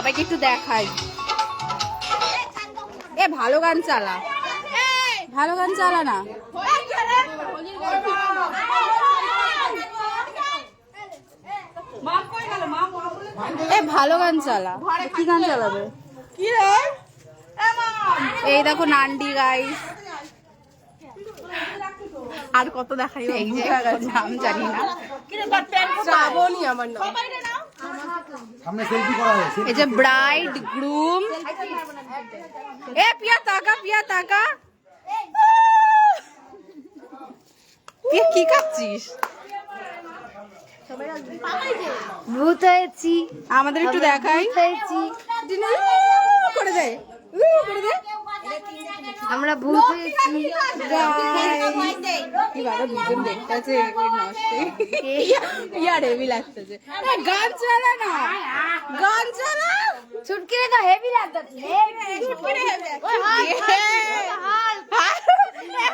সবাইকে একটু দেখাই। এ ভালো গান চালা, ভালো গান চালা না। এ ভালো গান চালা। কি গান চালাবে? এই দেখো নান্ডি গাইস। আর কত দেখাই, এই যে নাম জানি না। শ্রাবণী আমার নাম। এই যে ব্রাইড গ্রুম। এ পিয়া তাকা, পিয়া তাকা। পিয়া কি খাচ্ছিস? ভূত হয়েছি, আমাদের একটু দেখাই। করে দে, করে দে। আমরা ভূত হয়েছি। দুজন দেখতেছে হেভি লাগতেছে। গান চালা না, গান চালা। চুটকিরে তো হেভি লাগতেছে।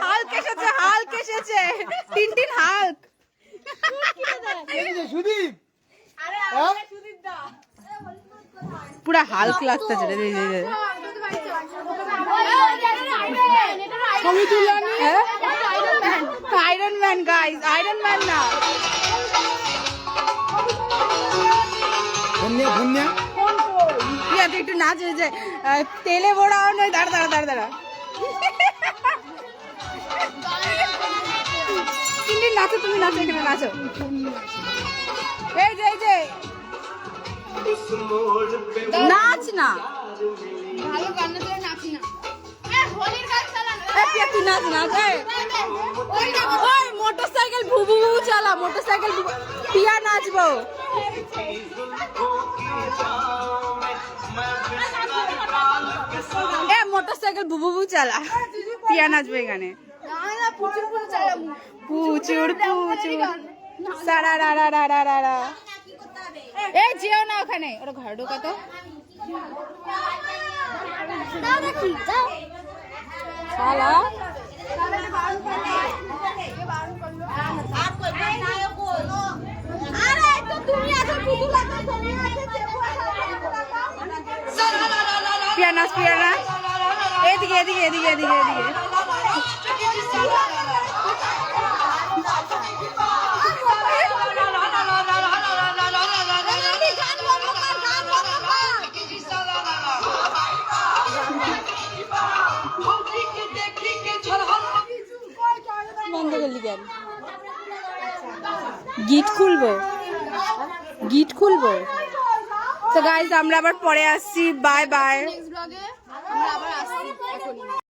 হাল্ক এসেছে, হাল্ক এসেছে, টিনটিন হাল্ক। পুরা হাল্ক লাগতেছে রে। Iron man guys, iron man না। একটু নাচ হয়েছে, তেলে ভরাও নয়। দাঁড়া দাঁড়া দাঁড়া দাঁড়া, তিনদিন নাচো, তুমি নাচো, এখানে নাচো। এই যে এই যে নাচ না, ভালো গান না চলে নাচি না। হোলির গান চালা না, তুই নাচ না। ওই মোটরসাইকেল ভু ভু ভু চালা, মোটরসাইকেল পিয়া নাচবো। এ মোটরসাইকেল ভু ভু ভু চালা, পিয়া নাচবো এখানে। পুচুর পুচুর সারা রা রা রা রা রা রা। এই যেও না ওখানে, ওরা ঘর ঢোকা তো। শালা পিয়ানাস, পিয়ানাস। এদিকে এদিকে এদিকে এদিকে এদিকে। বন্ধ করলি কেন? গিট খুলবো, গিট খুলবো। তো গাইজ আমরা আবার পরে আসছি। Bye bye.